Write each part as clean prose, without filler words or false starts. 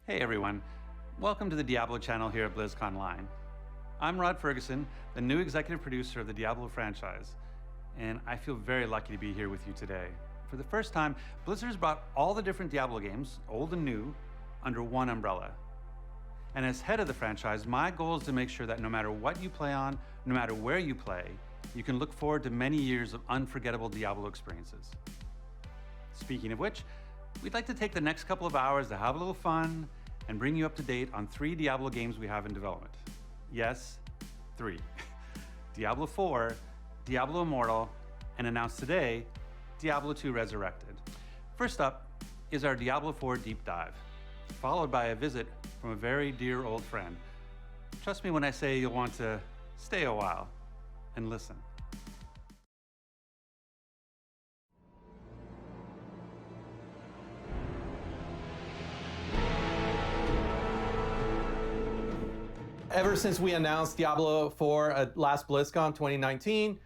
Hey everyone, welcome to the Diablo channel here at Blizzcon Line. I'm Rod Ferguson, the new executive producer of the Diablo franchise, and I feel very lucky to be here with you today. For the first time, Blizzard has brought all the different Diablo games, old and new, under one umbrella. And as head of the franchise, my goal is to make sure that no matter what you play on, no matter where you play, you can look forward to many years of unforgettable Diablo experiences. Speaking of which, we'd like to take the next couple of hours to have a little fun and bring you up to date on 3 Diablo games we have in development. Yes, 3. Diablo 4, Diablo Immortal, and announced today, Diablo 2 Resurrected. First up is our Diablo 4 deep dive, followed by a visit from a very dear old friend. Trust me when I say you'll want to stay a while and listen. Ever since we announced Diablo 4 at last BlizzCon 2019,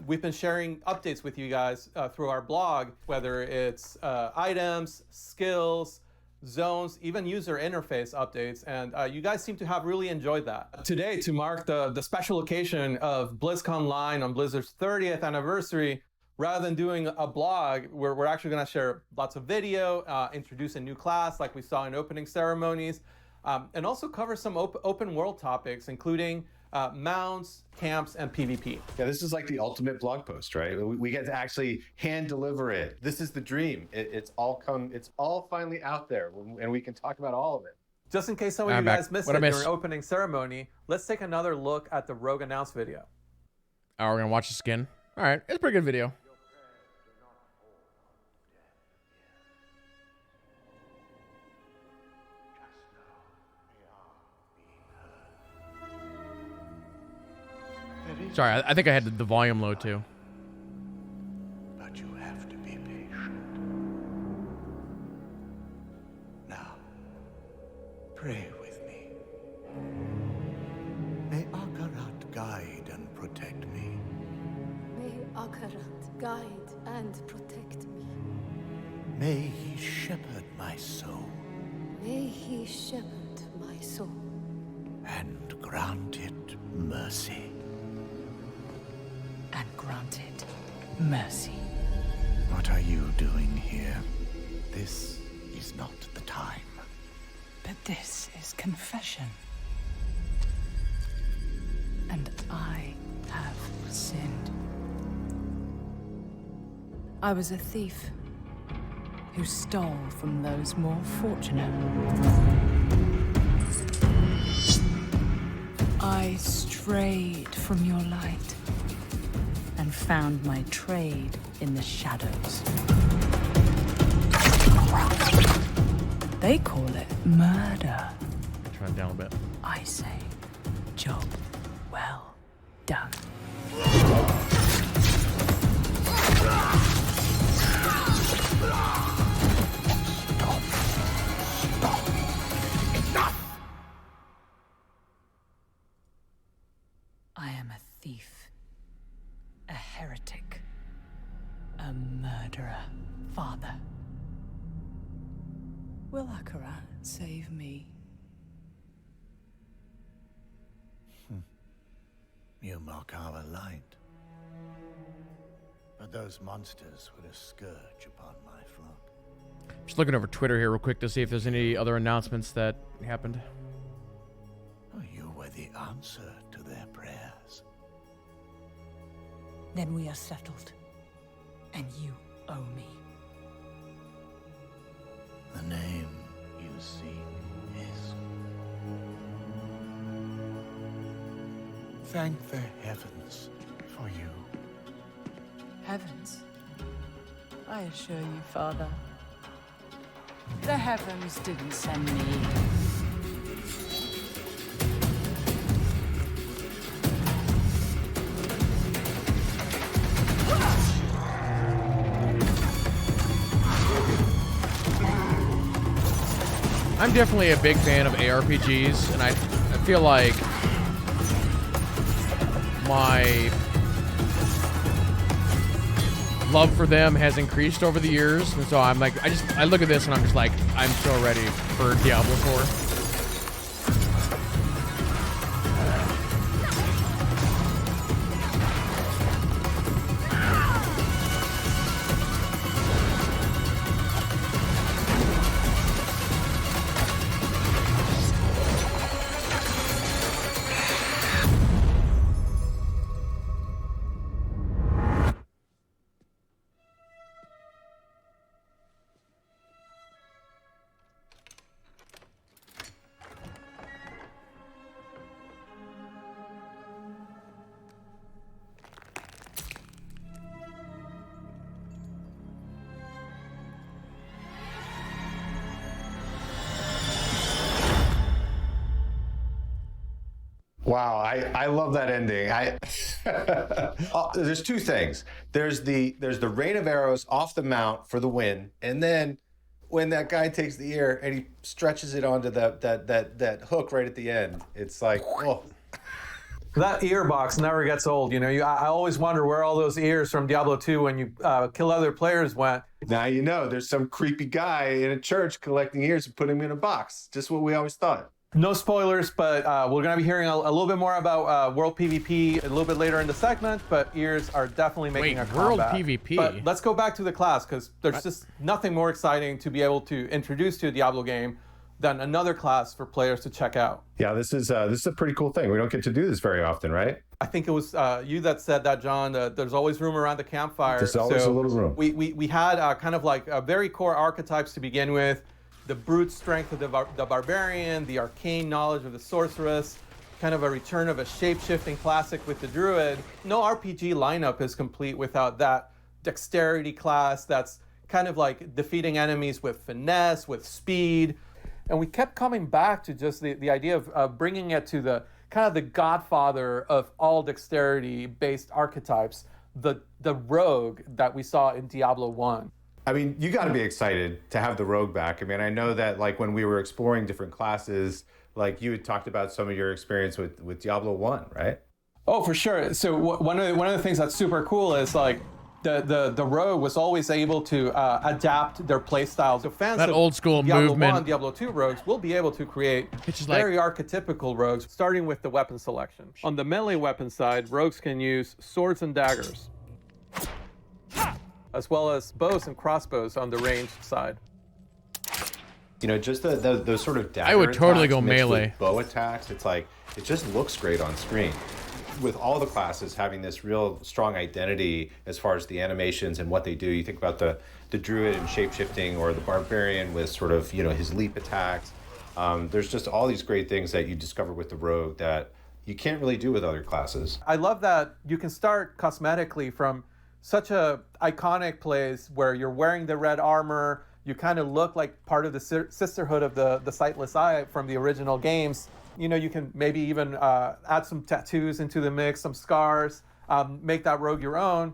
we've been sharing updates with you guys through our blog, whether it's items, skills, zones, even user interface updates, and you guys seem to have really enjoyed that. Today, to mark the special occasion of BlizzCon Line on Blizzard's 30th anniversary, rather than doing a blog, we're actually going to share lots of video, introduce a new class like we saw in opening ceremonies, and also cover some open world topics, including mounts, camps, and PvP. Yeah, this is like the ultimate blog post, right? We get to actually hand deliver it. This is the dream. It's all finally out there, and we can talk about all of it. Just in case some of you guys missed it during opening ceremony, let's take another look at the Rogue Announce video. Oh, we're gonna watch this again? All right, it's a pretty good video. Sorry, I think I had the volume low too. But you have to be patient. Now, pray with me. May Akarat guide and protect me. May Akarat guide and protect me. May he shepherd my soul. May he shepherd my soul. And grant it mercy. And granted mercy. What are you doing here? This is not the time. But this is confession. And I have sinned. I was a thief who stole from those more fortunate. I strayed from your light and found my trade in the shadows. They call it murder. Turn it down a bit. I say, job well done. I am a thief, a heretic, a murderer, Father. Will Akarat save me? You mock our light. But those monsters were a scourge upon my flock. Just looking over Twitter here real quick to see if there's any other announcements that happened. Oh, you were the answer to their prayers. Then we are settled, and you owe me. The name you seek is... Thank the heavens for you. Heavens? I assure you, Father, the heavens didn't send me. I'm definitely a big fan of ARPGs, and I feel like my love for them has increased over the years, and so I'm like, I look at this and I'm just like, I'm so ready for Diablo 4. Wow, I love that ending. There's two things. There's the rain of arrows off the mount for the win, and then when that guy takes the ear and he stretches it onto that hook right at the end, it's like, oh. That ear box never gets old. You know, I always wonder where all those ears from Diablo 2 when you kill other players went. Now you know there's some creepy guy in a church collecting ears and putting them in a box. Just what we always thought. No spoilers, but we're going to be hearing a little bit more about World PvP a little bit later in the segment, but ears are definitely making a comeback. World PvP? But let's go back to the class, because there's just nothing more exciting to be able to introduce to a Diablo game than another class for players to check out. Yeah, this is a pretty cool thing. We don't get to do this very often, right? I think it was you that said that, John. There's always room around the campfire. There's always a little room. We had kind of like very core archetypes to begin with. The brute strength of the barbarian, the arcane knowledge of the sorceress, kind of a return of a shape-shifting classic with the druid. No RPG lineup is complete without that dexterity class that's kind of like defeating enemies with finesse, with speed. And we kept coming back to just the idea of bringing it to the kind of the godfather of all dexterity-based archetypes, the rogue that we saw in Diablo 1. I mean, you got to be excited to have the rogue back. I mean, I know that like when we were exploring different classes, like you had talked about some of your experience with Diablo 1, right? Oh, for sure. So one of the things that's super cool is like the rogue was always able to adapt their playstyle. So fans That of old school Diablo movement. 1, Diablo 2 rogues will be able to create very archetypical rogues, starting with the weapon selection. On the melee weapon side, rogues can use swords and daggers, as well as bows and crossbows on the ranged side. You know, just those sort of dagger I would totally attacks go mixed with melee. bow attacks. It's like, it just looks great on screen. With all the classes having this real strong identity as far as the animations and what they do, you think about the druid and shape-shifting, or the barbarian with sort of, you know, his leap attacks. There's just all these great things that you discover with the rogue that you can't really do with other classes. I love that you can start cosmetically from such a iconic place where you're wearing the red armor, you kind of look like part of the sisterhood of the Sightless Eye from the original games. You know, you can maybe even add some tattoos into the mix, some scars, make that rogue your own.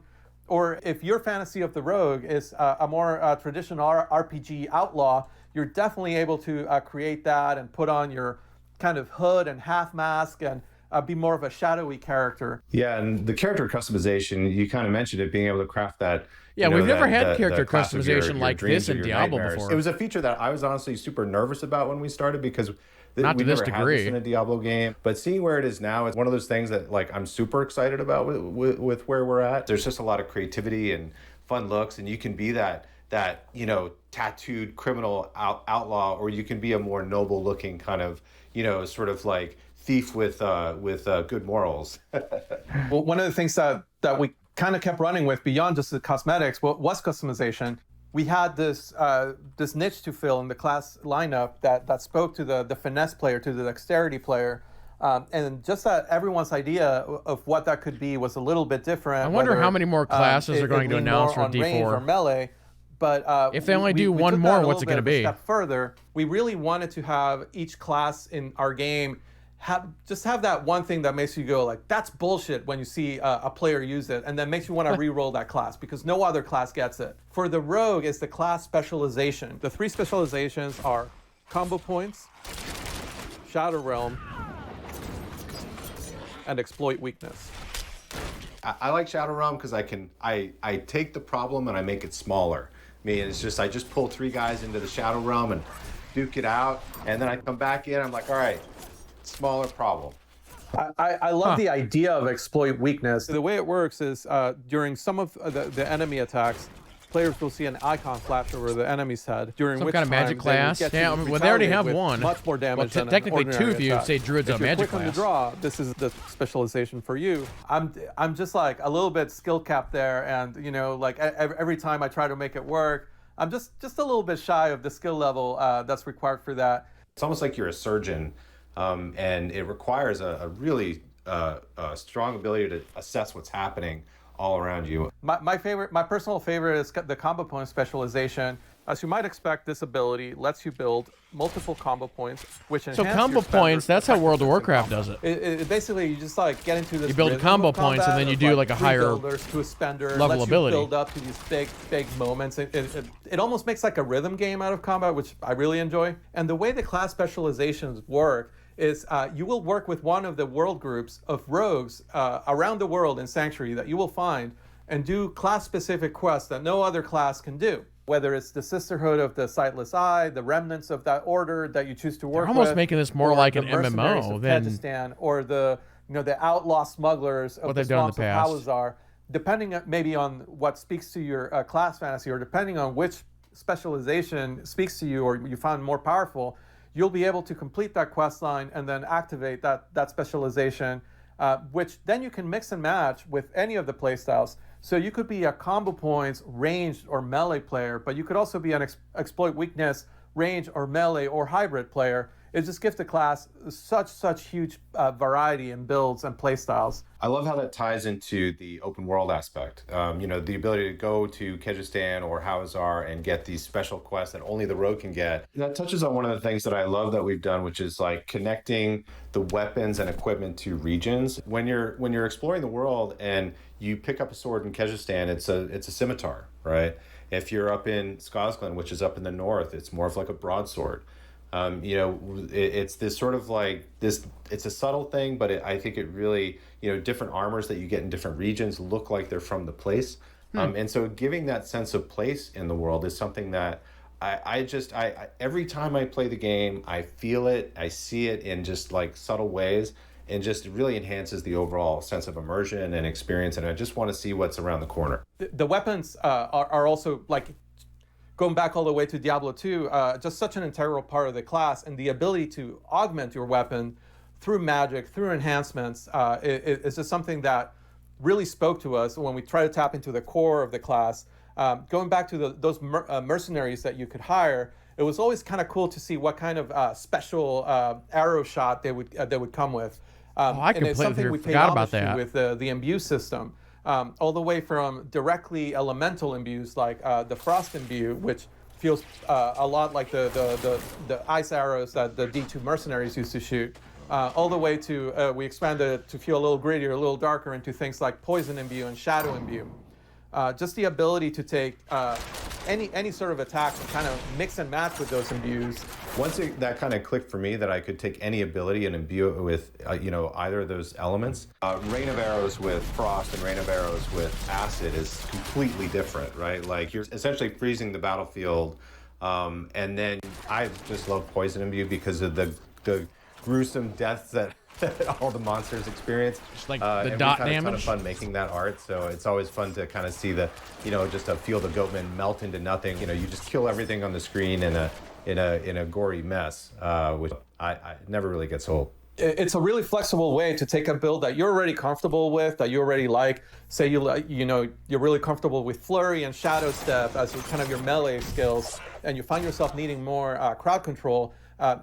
Or if your fantasy of the rogue is a more traditional RPG outlaw, you're definitely able to create that and put on your kind of hood and half mask and be more of a shadowy character. Yeah, and the character customization, you kind of mentioned it, being able to craft that. Yeah, you know, we've never had the character class of customization your like dreams this or in your Diablo nightmares. before. It was a feature that I was honestly super nervous about when we started, because Not we to this never had degree. this in a Diablo game. But seeing where it is now, it's one of those things that like I'm super excited about with where we're at. There's just a lot of creativity and fun looks, and you can be that you know, tattooed criminal outlaw, or you can be a more noble looking kind of, you know, sort of like thief with good morals. Well, one of the things that we kind of kept running with beyond just the cosmetics was customization. We had this niche to fill in the class lineup that spoke to the finesse player, to the dexterity player. And just that everyone's idea of what that could be was a little bit different. I wonder how many more classes are going to leaned announce more for on range or D4. melee. But If they only do we one took more, that a what's it little gonna bit of a be? step further. We really wanted to have each class in our game just have that one thing that makes you go like, that's bullshit when you see a player use it, and then makes you want to re-roll that class because no other class gets it. For the rogue, it's the class specialization. The 3 specializations are combo points, Shadow Realm, and exploit weakness. I like Shadow Realm because I take the problem and I make it smaller. I mean, it's just I just pull 3 guys into the Shadow Realm and duke it out, and then I come back in. I'm like, all right, smaller problem. I love the idea of exploit weakness. The way it works is during some of the enemy attacks, players will see an icon flash over the enemy's head. During Some which kind of magic class. Yeah, well, they already have one. Much more damage than technically an 2 if you attack. say druid's a magic If you're quick on class. the draw, this is the specialization for you. I'm just like a little bit skill capped there, and you know, like every time I try to make it work, I'm just a little bit shy of the skill level that's required for that. It's almost like you're a surgeon, and it requires a really strong ability to assess what's happening all around you. My personal favorite is the combo point specialization. As you might expect, this ability lets you build multiple combo points, which enhance So combo your points, that's how World of effectiveness in Warcraft does combo. it. Basically, you just like get into this. You build rhythm combo of points, and combat then you of, do like a 3 higher builders to a spender, level lets ability. You build up to these big moments. It almost makes like a rhythm game out of combat, which I really enjoy. And the way the class specializations work is you will work with one of the world groups of rogues around the world in Sanctuary that you will find and do class-specific quests that no other class can do. Whether it's the Sisterhood of the Sightless Eye, the remnants of that order that you choose to work with. They're almost making this more or like the an mercenaries MMO of than Kyrgyzstan, or the outlaw smugglers of what the they've done in swamps the of past. Hawazar. Depending maybe on what speaks to your class fantasy, or depending on which specialization speaks to you or you find more powerful, you'll be able to complete that quest line and then activate that specialization, which then you can mix and match with any of the playstyles. So you could be a combo points, ranged, or melee player, but you could also be an exploit weakness, range, or melee, or hybrid player. It just gives the class such huge variety in builds and playstyles. I love how that ties into the open world aspect. The ability to go to Kyrgyzstan or Hawazar and get these special quests that only the rogue can get. That touches on one of the things that I love that we've done, which is like connecting the weapons and equipment to regions. When you're exploring the world and you pick up a sword in Kyrgyzstan, it's a scimitar, right? If you're up in Skazglen, which is up in the north, it's more of like a broadsword. It's this sort of like this, it's a subtle thing, but I think it really, different armors that you get in different regions look like they're from the place. And so giving that sense of place in the world is something that I every time I play the game, I feel it, I see it in just like subtle ways, and just really enhances the overall sense of immersion and experience. And I just want to see what's around the corner. The weapons are also like, going back all the way to Diablo 2, just such an integral part of the class, and the ability to augment your weapon through magic, through enhancements, it's just something that really spoke to us when we try to tap into the core of the class. Going back to those mercenaries that you could hire, it was always kind of cool to see what kind of special arrow shot they would come with. I and it's completely something we paid forgot about homage to that. with the imbue system. All the way from directly elemental imbues like the frost imbue, which feels a lot like the ice arrows that the D2 mercenaries used to shoot, all the way to we expanded it to feel a little grittier, a little darker, into things like poison imbue and shadow imbue. Just the ability to take any sort of attack and kind of mix and match with those imbues. Once that kind of clicked for me that I could take any ability and imbue it with, either of those elements. Rain of Arrows with Frost and Rain of Arrows with Acid is completely different, right? Like you're essentially freezing the battlefield. And then I just love Poison Imbue because of the gruesome deaths that all the monsters experience. Just like and the dot we've had a ton of damage. fun making that art, so it's always fun to kind of see just a field of goatmen melt into nothing. You just kill everything on the screen in a gory mess, which I never really gets old. It's a really flexible way to take a build that you're already comfortable with, that you already like. Say you're really comfortable with Flurry and Shadow Step as kind of your melee skills, and you find yourself needing more crowd control.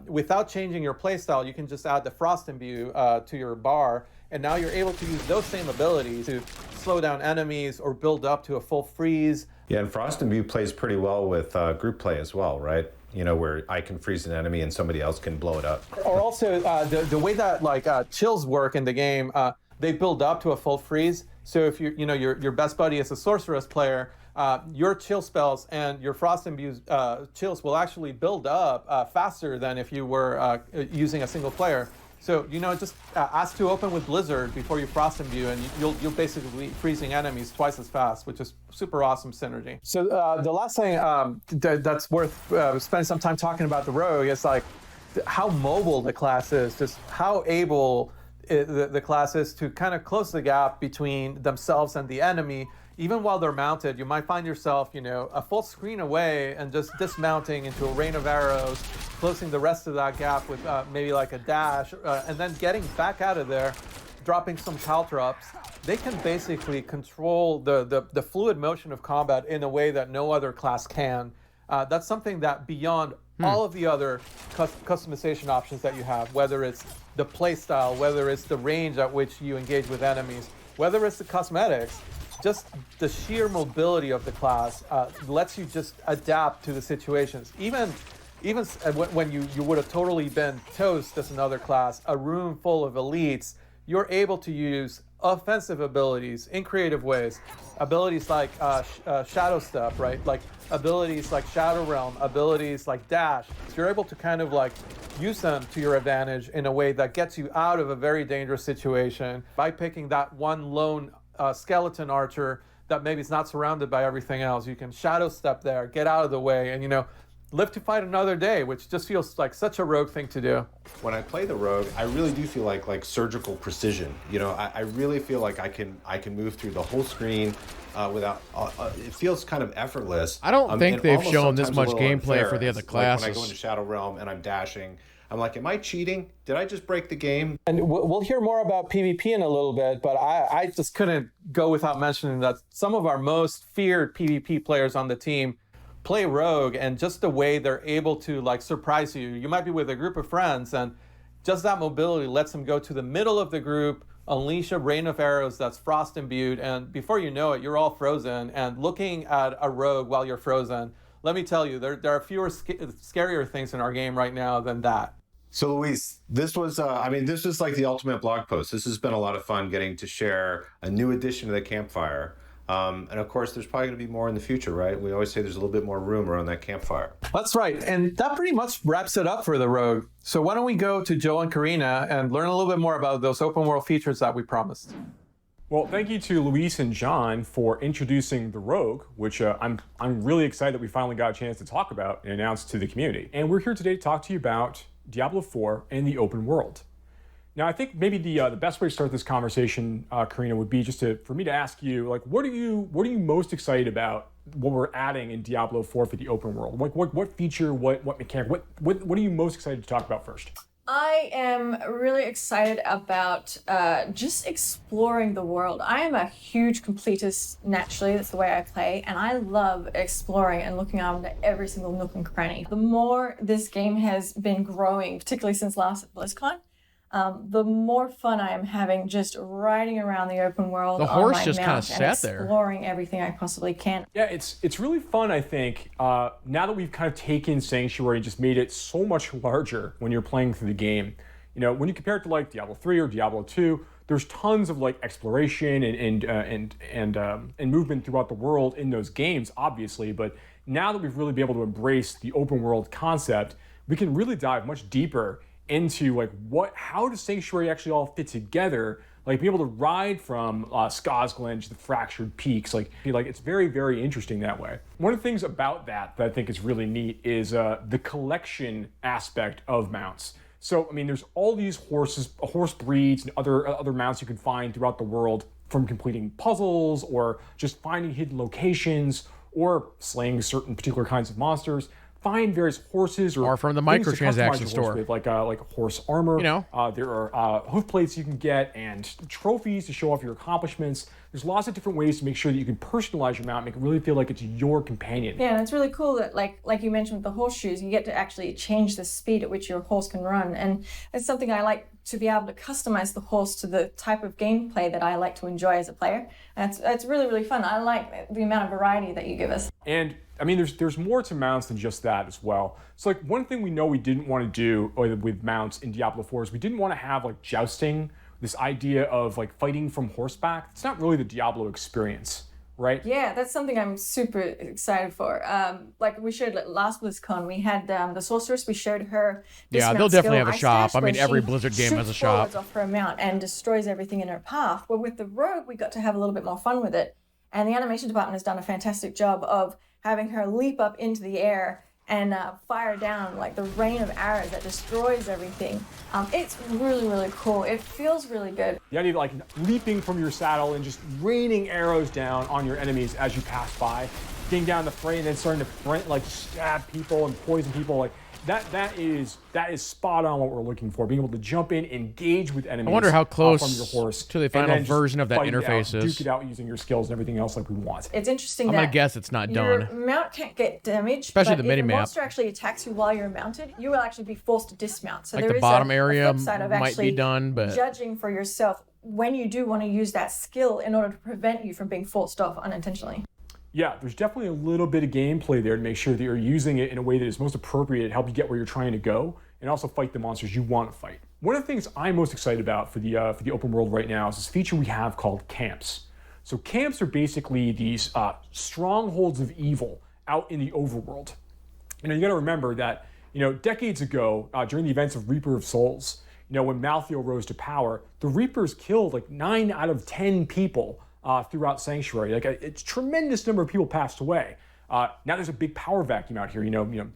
Without changing your playstyle, you can just add the Frost Imbue to your bar, and now you're able to use those same abilities to slow down enemies or build up to a full freeze. Yeah, and Frost Imbue plays pretty well with group play as well, right? Where I can freeze an enemy and somebody else can blow it up. Or also the way that chills work in the game, they build up to a full freeze. So if your best buddy is a sorceress player, your chill spells and your Frost Imbue chills will actually build up faster than if you were using a single player. So, just ask to open with Blizzard before you frost imbue, and you'll basically be freezing enemies twice as fast, which is super awesome synergy. So the last thing that's worth spending some time talking about the Rogue is like how mobile the class is, just how able the class is to kind of close the gap between themselves and the enemy. Even while they're mounted, you might find yourself, a full screen away and just dismounting into a rain of arrows, closing the rest of that gap with maybe like a dash, and then getting back out of there, dropping some caltrops. They can basically control the fluid motion of combat in a way that no other class can. That's something that beyond all of the other customization options that you have, whether it's the playstyle, whether it's the range at which you engage with enemies, whether it's the cosmetics, just the sheer mobility of the class lets you just adapt to the situations. Even when you would have totally been toast as another class, a room full of elites, you're able to use offensive abilities in creative ways. Abilities like Shadow Step, right? Like abilities like Shadow Realm, abilities like Dash. So you're able to kind of like use them to your advantage in a way that gets you out of a very dangerous situation by picking that one lone skeleton archer that maybe is not surrounded by everything else. You can Shadow Step there, get out of the way, and live to fight another day, which just feels like such a Rogue thing to do. When I play the Rogue, I really do feel like surgical precision. I really feel like I can move through the whole screen without. It feels kind of effortless. I don't think they've shown this much gameplay unfair. for the other Like classes. when I go into Shadow Realm and I'm dashing, I'm like, am I cheating? Did I just break the game? And we'll hear more about PvP in a little bit, but I just couldn't go without mentioning that some of our most feared PvP players on the team play Rogue, and just the way they're able to like surprise you. You might be with a group of friends, and just that mobility lets them go to the middle of the group, unleash a rain of arrows that's frost imbued, and before you know it, you're all frozen. And looking at a Rogue while you're frozen, let me tell you, there are fewer scarier things in our game right now than that. So Luis, this was like the ultimate blog post. This has been a lot of fun getting to share a new addition to the campfire. And of course, there's probably going to be more in the future, right? We always say there's a little bit more room around that campfire. That's right. And that pretty much wraps it up for the Rogue. So why don't we go to Joe and Karina and learn a little bit more about those open world features that we promised. Well, thank you to Luis and John for introducing the Rogue, which I'm really excited that we finally got a chance to talk about and announce to the community. And we're here today to talk to you about Diablo 4 and the open world. Now, I think maybe the best way to start this conversation, Karina, would be just for me to ask you, like, what are you most excited about what we're adding in Diablo 4 for the open world? Like, what feature, what mechanic, what are you most excited to talk about first? I am really excited about just exploring the world. I am a huge completist naturally, that's the way I play, and I love exploring and looking under every single nook and cranny. The more this game has been growing, particularly since last Blizzcon, the more fun I am having just riding around the open world. The horse on my just kind mount of and sat there. exploring everything I possibly can. Yeah, it's really fun, I think, now that we've kind of taken Sanctuary and just made it so much larger when you're playing through the game. When you compare it to like Diablo 3 or Diablo 2, there's tons of like exploration and movement throughout the world in those games, obviously. But now that we've really been able to embrace the open world concept, we can really dive much deeper into like how does Sanctuary actually all fit together, like be able to ride from Skosglen to the Fractured Peaks, like it's very, very interesting that way. One of the things about that I think is really neat is the collection aspect of mounts. So I mean, there's all these horse breeds and other mounts you can find throughout the world, from completing puzzles or just finding hidden locations or slaying certain particular kinds of monsters. Find various horses or from the things to microtransaction customize your store. horse with, like horse armor. There are hoof plates you can get and trophies to show off your accomplishments. There's lots of different ways to make sure that you can personalize your mount, make it really feel like it's your companion. Yeah, and it's really cool that like you mentioned with the horseshoes, you get to actually change the speed at which your horse can run. And it's something I like, to be able to customize the horse to the type of gameplay that I like to enjoy as a player. And it's really, really fun. I like the amount of variety that you give us. And I mean, there's more to mounts than just that as well. So like one thing we know we didn't want to do with mounts in Diablo 4 is we didn't want to have like jousting, this idea of like fighting from horseback. It's not really the Diablo experience. right? Yeah, that's something I'm super excited for. Like we showed last BlizzCon, we had the sorceress. We showed her. Yeah, they'll dismount definitely skill have a Ice shop. Dash, I mean, where every she Blizzard game has a shoots shop. forwards off her mount and destroys everything in her path. But with the rogue, we got to have a little bit more fun with it, and the animation department has done a fantastic job of having her leap up into the air and fire down like the rain of arrows that destroys everything. It's really, really cool. It feels really good. The idea of like leaping from your saddle and just raining arrows down on your enemies as you pass by, getting down the fray and then starting to like stab people and poison people, like that is spot on what we're looking for. Being able to jump in, engage with enemies. I wonder how close from your horse to the and final then just version of that fight it interface out, is. duke it out using your skills and everything else like we want. It's interesting I'm that gonna guess it's not your done. mount can't get damaged, Especially but the if a mini-map. monster actually attacks you while you're mounted, you will actually be forced to dismount. So Like there the is bottom a area flip side of might be actually done, but- judging for yourself when you do want to use that skill in order to prevent you from being forced off unintentionally. Yeah, there's definitely a little bit of gameplay there to make sure that you're using it in a way that is most appropriate to help you get where you're trying to go and also fight the monsters you want to fight. One of the things I'm most excited about for the open world right now is this feature we have called camps. So camps are basically these strongholds of evil out in the overworld. You got to remember that decades ago during the events of Reaper of Souls, when Malthael rose to power, the Reapers killed like 9 out of 10 people throughout Sanctuary. Like a tremendous number of people passed away. Now there's a big power vacuum out here,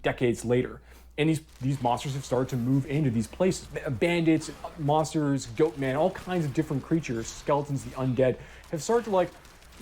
decades later. And these monsters have started to move into these places. Bandits, monsters, goatmen, all kinds of different creatures, skeletons, the undead, have started to like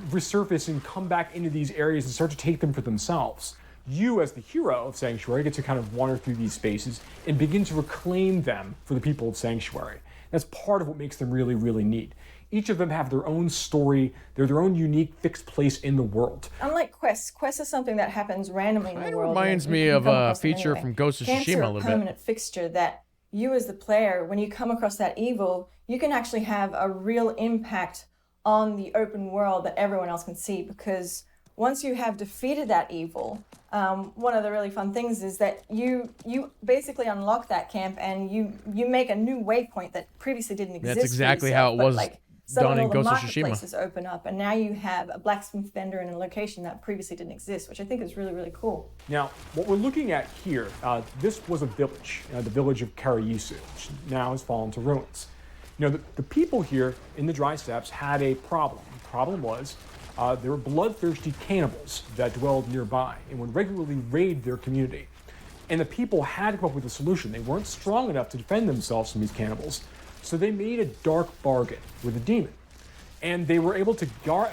resurface and come back into these areas and start to take them for themselves. You, as the hero of Sanctuary, get to kind of wander through these spaces and begin to reclaim them for the people of Sanctuary. That's part of what makes them really, really neat. Each of them have their own story. They're their own unique, fixed place in the world. Unlike quests is something that happens randomly in the It world. reminds and me you of come a across them feature anyway. from Ghost of Camps Tsushima are a little bit. permanent fixture that you as the player, when you come across that evil, you can actually have a real impact on the open world that everyone else can see, because once you have defeated that evil, one of the really fun things is that you basically unlock that camp and you make a new waypoint that previously didn't exist. That's exactly how it was done in Ghost of Tsushima. Marketplaces open up, and now you have a blacksmith vendor in a location that previously didn't exist, which I think is really, really cool. Now, what we're looking at here, this was a village, the village of Karayisu, which now has fallen to ruins. The people here in the Dry Steppes had a problem. The problem was there were bloodthirsty cannibals that dwelled nearby and would regularly raid their community. And the people had to come up with a solution. They weren't strong enough to defend themselves from these cannibals, so they made a dark bargain with a demon. And they were able to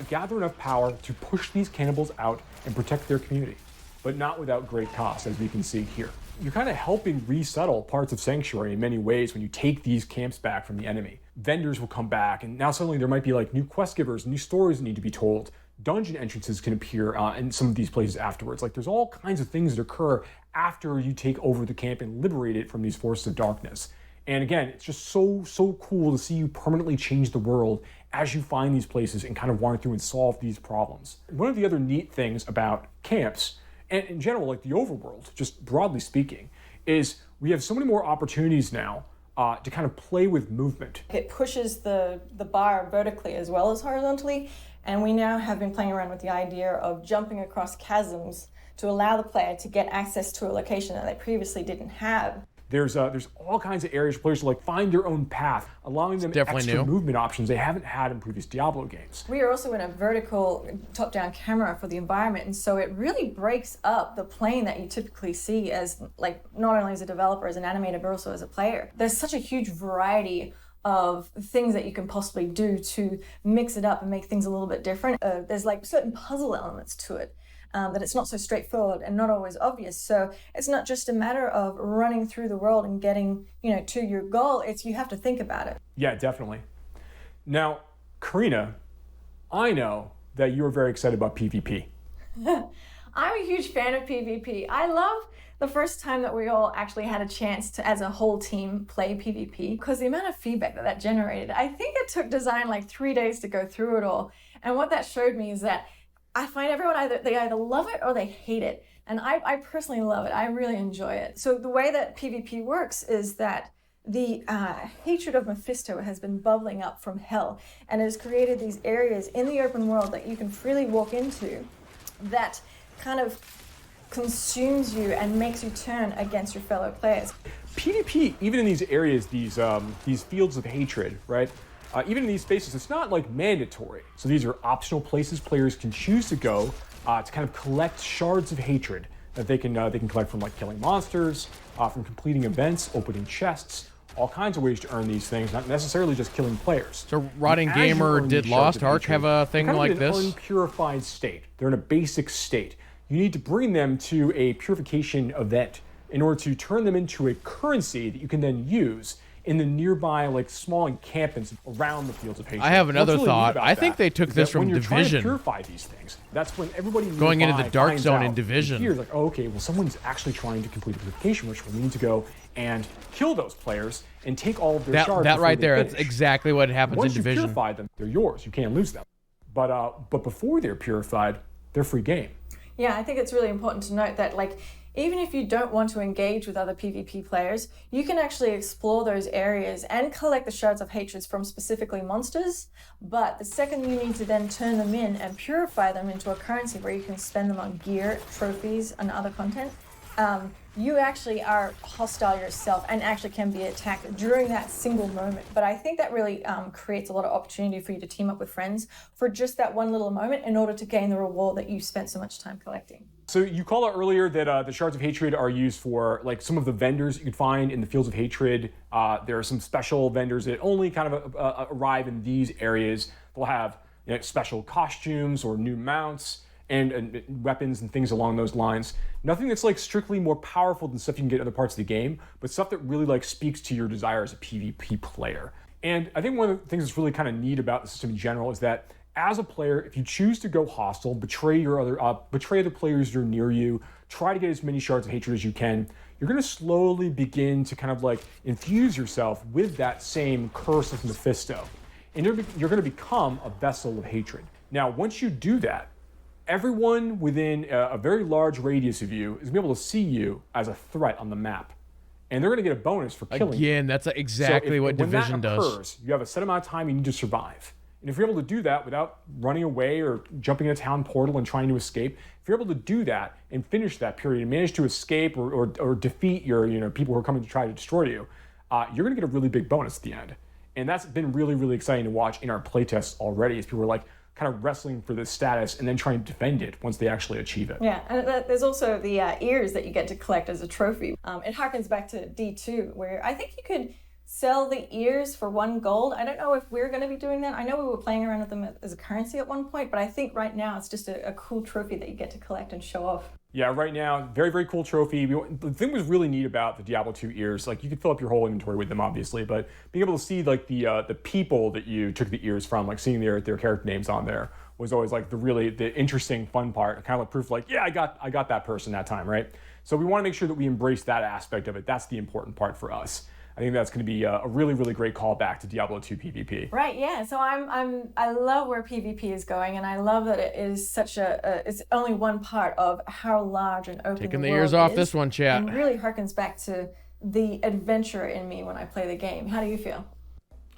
gather enough power to push these cannibals out and protect their community, but not without great cost, as we can see here. You're kind of helping resettle parts of Sanctuary in many ways when you take these camps back from the enemy. Vendors will come back, and now suddenly there might be like new quest givers, new stories that need to be told. Dungeon entrances can appear in some of these places afterwards. Like there's all kinds of things that occur after you take over the camp and liberate it from these forces of darkness. And again, it's just so cool to see you permanently change the world as you find these places and kind of wander through and solve these problems. One of the other neat things about camps, and in general, like the overworld, just broadly speaking, is we have so many more opportunities now to kind of play with movement. It pushes the bar vertically as well as horizontally, and we now have been playing around with the idea of jumping across chasms to allow the player to get access to a location that they previously didn't have. There's all kinds of areas for players to like find their own path, allowing them extra movement options they haven't had in previous Diablo games. We are also in a vertical top-down camera for the environment, and so it really breaks up the plane that you typically see as like not only as a developer, as an animator, but also as a player. There's such a huge variety of things that you can possibly do to mix it up and make things a little bit different. There's like certain puzzle elements to it. That it's not so straightforward and not always obvious. So it's not just a matter of running through the world and getting, to your goal. It's you have to think about it. Yeah, definitely. Now, Karina, I know that you are very excited about PvP. I'm a huge fan of PvP. I love the first time that we all actually had a chance to, as a whole team, play PvP, because the amount of feedback that generated, I think it took design like 3 days to go through it all. And what that showed me is that I find everyone either love it or they hate it. And I personally love it. I really enjoy it. So the way that PvP works is that the hatred of Mephisto has been bubbling up from hell and has created these areas in the open world that you can freely walk into that kind of consumes you and makes you turn against your fellow players. PvP, even in these areas, these fields of hatred, right? Even in these spaces, it's not like mandatory. So these are optional places players can choose to go to kind of collect shards of hatred that they can collect from like killing monsters, from completing events, opening chests, all kinds of ways to earn these things, not necessarily just killing players. So Rotting Gamer, did Lost Ark have a thing like this? They're in an unpurified state. They're in a basic state. You need to bring them to a purification event in order to turn them into a currency that you can then use in the nearby, like, small encampments around the fields of hatred. I have another thought. I think they took this from when you're trying to Division. purify these things, that's when everybody Going into the dark finds zone out in Division. Here's like, oh, okay, well, someone's actually trying to complete a purification ritual. We need to go and kill those players and take all of their shards. That before right they there, finish. that's exactly what happens Once in Division. Once you purify them, they're yours. You can't lose them. But before they're purified, they're free game. Yeah, I think it's really important to note that, like, even if you don't want to engage with other PvP players, you can actually explore those areas and collect the shards of hatreds from specifically monsters. But the second you need to then turn them in and purify them into a currency where you can spend them on gear, trophies, and other content, you actually are hostile yourself and actually can be attacked during that single moment. But I think that really creates a lot of opportunity for you to team up with friends for just that one little moment in order to gain the reward that you spent so much time collecting. So you called out earlier that the shards of hatred are used for like some of the vendors you could find in the fields of hatred. There are some special vendors that only kind of arrive in these areas. They'll have special costumes or new mounts and weapons and things along those lines. Nothing that's like strictly more powerful than stuff you can get in other parts of the game, but stuff that really like speaks to your desire as a PvP player. And I think one of the things that's really kind of neat about the system in general is that as a player, if you choose to go hostile, betray other players that are near you, try to get as many shards of hatred as you can, you're going to slowly begin to kind of like infuse yourself with that same curse of Mephisto. And you're going to become a vessel of hatred. Now, once you do that, everyone within a very large radius of you is going to be able to see you as a threat on the map. And they're going to get a bonus for killing you. Again, that's exactly what Division does. When that occurs, you have a set amount of time you need to survive. And if you're able to do that without running away or jumping in a town portal and trying to escape, if you're able to do that and finish that period and manage to escape or defeat your people who are coming to try to destroy you, you're going to get a really big bonus at the end. And that's been really, really exciting to watch in our playtests already as people are like kind of wrestling for this status and then trying to defend it once they actually achieve it. Yeah, and there's also the ears that you get to collect as a trophy. It harkens back to D2, where I think you could sell the ears for 1 gold. I don't know if we're going to be doing that. I know we were playing around with them as a currency at one point, but I think right now it's just a cool trophy that you get to collect and show off. Yeah, right now, very, very cool trophy. The thing was really neat about the Diablo 2 ears, like you could fill up your whole inventory with them, obviously, but being able to see like the people that you took the ears from, like seeing their character names on there was always like the interesting, fun part. Kind of like proof, like, yeah, I got that person that time, right? So we want to make sure that we embrace that aspect of it. That's the important part for us. I think that's going to be a really, really great callback to Diablo 2 PvP. Right, yeah. So I love where PvP is going, and I love that it is such it's only one part of how large and open Taking the the world ears off is, this one, chat. and really harkens back to the adventure in me when I play the game. How do you feel?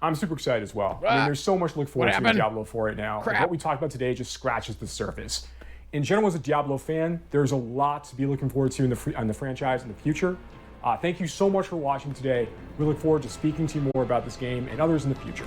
I'm super excited as well. I mean, there's so much to look forward to in Diablo 4 right now. Like, what we talked about today just scratches the surface. In general, as a Diablo fan, there's a lot to be looking forward to in the franchise in the future. Thank you so much for watching today. We look forward to speaking to you more about this game and others in the future.